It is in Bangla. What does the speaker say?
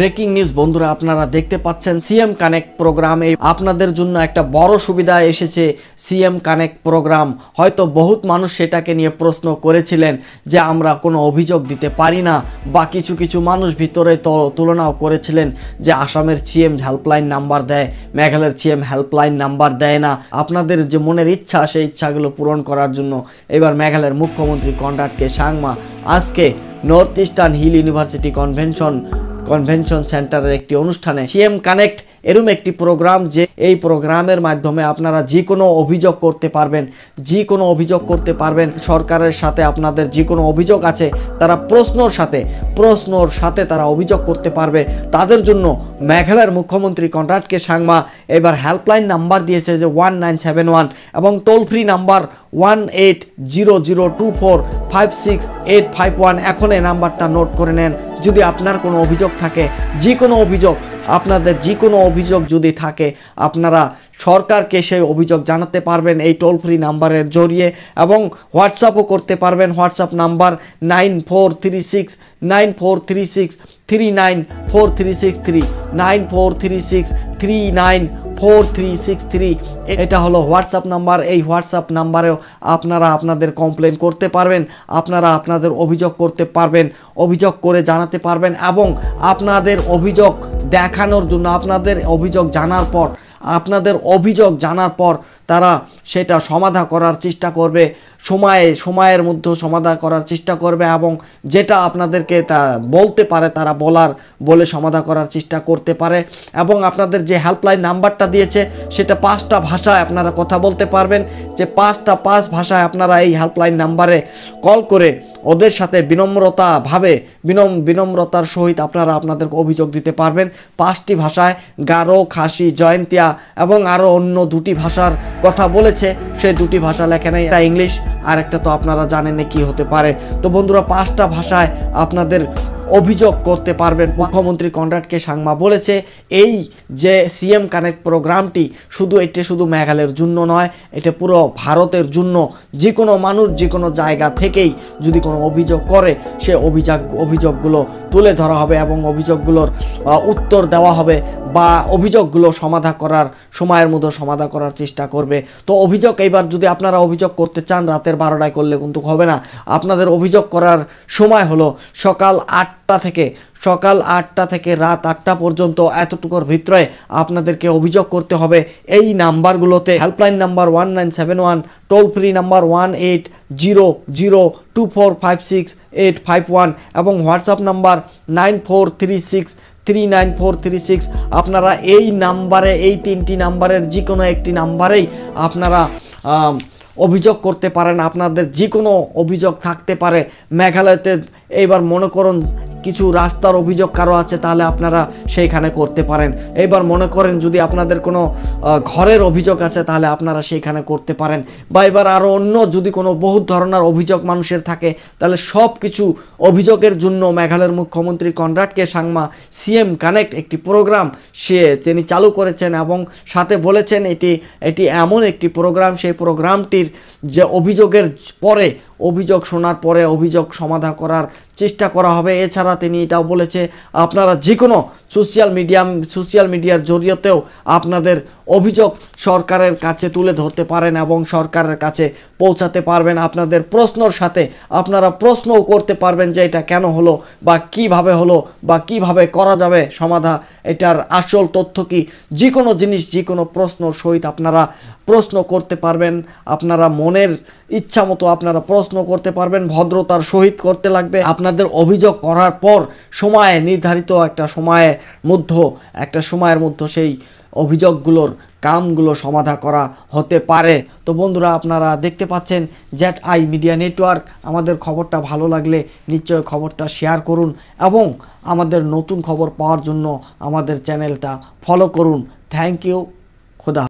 ব্রেকিং নিউজ বন্ধুরা, আপনারা দেখতে পাচ্ছেন সিএম কানেক্ট প্রোগ্রামে আপনাদের জন্য একটা বড় সুবিধা এসেছে। সিএম কানেক্ট প্রোগ্রাম হয়তো বহুত মানুষ সেটাকে নিয়ে প্রশ্ন করেছিলেন যে আমরা কোনো অভিযোগ দিতে পারি না, বা কিছু কিছু মানুষ ভিতরে তুলনাও করেছিলেন যে আসামের সিএম হেল্পলাইন নাম্বার দেয়, মেঘালয়ের সিএম হেল্পলাইন নাম্বার দেয় না। আপনাদের যে মনের ইচ্ছা সেই ইচ্ছাগুলো পূরণ করার জন্য এবার মেঘালয়ের মুখ্যমন্ত্রী কনরাড কে সাংমা আজকে North Eastern Hill University convention সেন্টারের একটি অনুষ্ঠানে সিএম কানেক্ট এরকম একটি প্রোগ্রাম, যে এই প্রোগ্রামের মাধ্যমে আপনারা যে কোনো অভিযোগ করতে পারবেন সরকারের সাথে। আপনাদের যে কোনো অভিযোগ আছে তারা প্রশ্নর সাথে তারা অভিযোগ করতে পারবে। তাদের জন্য মেঘালয়ের মুখ্যমন্ত্রী কনরাড কে সাংমা এবার হেল্পলাইন নাম্বার দিয়েছে যে 1971 এবং টোল ফ্রি নাম্বার 180024568551। এখন এই নাম্বারটা নোট করে নেন। যদি আপনার কোনো অভিযোগ থাকে, আপনাদের যে কোনো অভিযোগ যদি থাকে, আপনারা সরকারকে সেই অভিযোগ জানাতে পারবেন এই টোল ফ্রি নাম্বারের জরিয়ে, এবং হোয়াটসঅ্যাপও করতে পারবেন। হোয়াটসঅ্যাপ নাম্বার 9436394363 এটা হলো হোয়াটসঅ্যাপ নাম্বার। এই হোয়াটসঅ্যাপ নাম্বারেও আপনারা আপনাদের কমপ্লেন করতে পারবেন, আপনারা আপনাদের অভিযোগ করতে পারবেন, অভিযোগ করে জানাতে পারবেন, এবং আপনাদের অভিযোগ দেখানোর জন্য আপনাদের অভিযোগ জানার পর তারা সেটা সমাধান করার চেষ্টা করবে, সময়ের মধ্যে সমাধান করার চেষ্টা করবে, এবং যেটা আপনাদেরকে তা বলতে পারে তারা বলে সমাধান করার চেষ্টা করতে পারে। এবং আপনাদের যে হেল্পলাইন নাম্বারটা দিয়েছে সেটা 5টা ভাষায় আপনারা কথা বলতে পারবেন, যে 5 ভাষায় আপনারা এই হেল্পলাইন নাম্বারে কল করে ওদের সাথে বিনম্রতার সহিত আপনারা আপনাদের অভিযোগ দিতে পারবেন। 5টি ভাষায়, গারো, খাসি, জয়ন্তিয়া এবং আরও অন্য 2টি ভাষার কথা বলেছে। সেই 2টি ভাষা লেখা নেই, একটা ইংলিশ আর একটা তো আপনারা জানেন কি হতে পারে। তো বন্ধুরা, 5টা ভাষায় আপনাদের অভিযোগ করতে পারবেন। মুখ্যমন্ত্রী কনরাড কে সাংমা বলেছে এই যে সিএম কানেক্ট প্রোগ্রামটি শুধু মেঘালয়ের জন্য নয়, এটা পুরো ভারতের জন্য। যে কোনো মানুষ যে কোনো জায়গা থেকেই যদি কোনো অভিযোগ করে সে অভিযোগগুলো তুলে ধরা হবে এবং অভিযোগগুলোর উত্তর দেওয়া হবে, বা অভিযোগগুলো সময়ের মধ্যে সমাধান করার চেষ্টা করবে। তো অভিযোগ এইবার যদি আপনারা অভিযোগ করতে চান, রাতের 12টায় করলে কিন্তু হবে না। আপনাদের অভিযোগ করার সময় হলো সকাল 8টা থেকে রাত 8টা পর্যন্ত, এতটুকুর ভিতরে আপনাদেরকে অভিযোগ করতে হবে এই নাম্বারগুলোতে। Helpline number 1971, toll free number 180024568551 এবং হোয়াটসঅ্যাপ নাম্বার 9436394336। আপনারা এই নাম্বারে, এই 3টি নাম্বারের যে কোনো একটি নাম্বারেই আপনারা অভিযোগ করতে পারেন। আপনাদের যে কোনো অভিযোগ থাকতে পারে মেঘালয়তে। এইবার মনে করুন কিছু রাস্তার অভিযোগ কারো আছে, তাহলে আপনারা সেইখানে করতে পারেন। এইবার মনে করেন যদি আপনাদের কোনো ঘরের অভিযোগ আছে, তাহলে আপনারা সেইখানে করতে পারেন। বা এবার আরও অন্য যদি কোনো বহুত ধরনের অভিযোগ মানুষের থাকে, তাহলে সব কিছু অভিযোগের জন্য মেঘালয়ের মুখ্যমন্ত্রী কনরাড কে সাংমা সিএম কানেক্ট একটি প্রোগ্রাম তিনি চালু করেছেন, এবং সাথে বলেছেন এটি এমন একটি প্রোগ্রাম, সেই প্রোগ্রামটির যে অভিযোগের পরে, অভিযোগ শোনার পরে অভিযোগ সমাধান করার চেষ্টা করা হবে। এছাড়া তিনি এটাও বলেছে আপনারা যে কোনো সোশ্যাল মিডিয়ার জরিয়েতেও আপনাদের অভিযোগ সরকারের কাছে তুলে ধরতে পারেন এবং সরকারের কাছে পৌঁছাতে পারবেন। আপনাদের প্রশ্নর সাথে আপনারা প্রশ্নও করতে পারবেন যে এটা কেন হলো, বা কিভাবে হলো, বা কিভাবে করা যাবে সমাধান, এটার আসল তথ্য কি, যে কোনো জিনিস, যে কোনো প্রশ্নর সহিত আপনারা প্রশ্ন করতে পারবেন। আপনারা মনের ইচ্ছা মতো আপনারা প্রশ্ন করতে পারবেন, ভদ্রতার সহিত করতে লাগবে। আপনাদের অভিযোগ করার পর নির্ধারিত একটা সময়ের মধ্যে সেই অভিযোগগুলোর কামগুলো সমাধান করা হতে পারে। তো বন্ধুরা, আপনারা দেখতে পাচ্ছেন ZI মিডিয়া নেটওয়ার্ক। আমাদের খবরটা ভালো লাগলে নিশ্চয়ই খবরটা শেয়ার করুন, এবং আমাদের নতুন খবর পাওয়ার জন্য আমাদের চ্যানেলটা ফলো করুন। Thank you. খোদা।